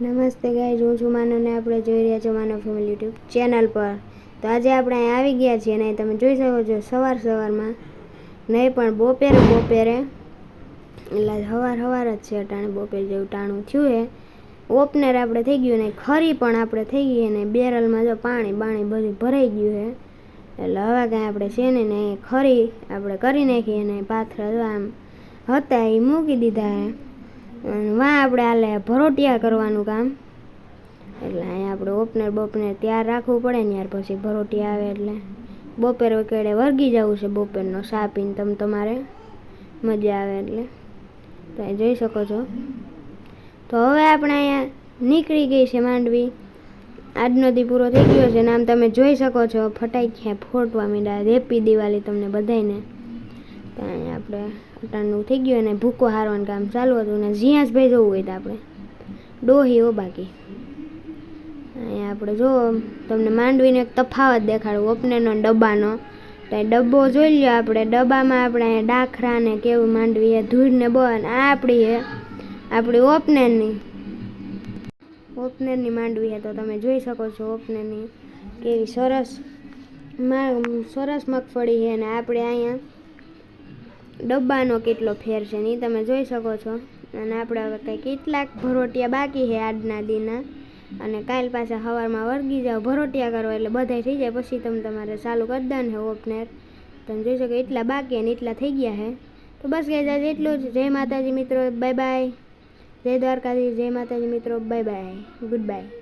નમસ્તે ગાઈઝ, હું છું માનવ ને આપણે જોઈ રહ્યા છો માનવ ફેમિલી યુટ્યુબ ચેનલ પર. તો આજે આપણે અહીં આવી ગયા છીએ અને તમે જોઈ શકો છો સવારમાં નહીં પણ બપોરે એટલે સવાર જ છે. અટાણે બપોર જેવું ટાણું થયું છે. ઓપનર આપણે થઈ ગયું ને ખરી પણ આપણે થઈ ગઈ ને બેરલમાં જો પાણી બધું ભરાઈ ગયું છે. એટલે હવે કાંઈ આપણે છે ને ખરી આપણે કરી નાખી અને પાથરા આમ હતા એ મૂકી દીધા છે. વાં આપણે હાલે ભરોટિયા કરવાનું કામ. એટલે અહીંયા આપણે ઓપનર તૈયાર રાખવું પડે ને યાર, પછી ભરોટિયા આવે એટલે બપોર વગેરે વર્ગી જવું છે. બપોરનો સા પીને તમારે મજા આવે એટલે તો એ જોઈ શકો છો. તો હવે આપણે અહીંયા નીકળી ગઈ છે માંડવી. આજનો દી પૂરો થઈ ગયો છે ને આમ તમે જોઈ શકો છો ફટાક્યા ફોટવા માંડ્યા. હેપી દિવાળી તમને બધાને. તો અહીંયા આપણે અટાણનું થઈ ગયું અને ભૂકો હારવાનું કામ ચાલુ હતું ને જીયાસભાઈ જોવું હોય તો આપણે ડોહી હો બાકી. અહીંયા આપણે જો તમને માંડવીનો એક તફાવત દેખાડું ઓપનરનો ડબ્બાનો. તો એ ડબ્બો જોઈ લો આપણે. ડબ્બામાં આપણે અહીંયા ડાખરા ને કેવું માંડવી એ ધૂળ ને બન આ આપણી ઓપનરની માંડવી છે. તો તમે જોઈ શકો છો ઓપનરની કેવી સરસ મગફળી છે. અને આપણે અહીંયા ડબ્બાનો કેટલો ફેર છે ને તમે જોઈ શકો છો. અને આપણે હવે કંઈ કેટલાક ભરોટિયા બાકી છે આજના દીના. અને કાલ પાછા સવારમાં વર્ગી જાઓ ભરોટિયા કરો એટલે બધા થઈ જાય. પછી તમારે ચાલુ કરી દેવાનું છે ઓપનર. તમે જોઈ શકો એટલા બાકી અને એટલા થઈ ગયા છે. તો બસ ગાઈઝ એટલું જ. જય માતાજી મિત્રો, બાય બાય. જય દ્વારકાધીશ. જય માતાજી મિત્રો, બાય બાય, ગુડ બાય.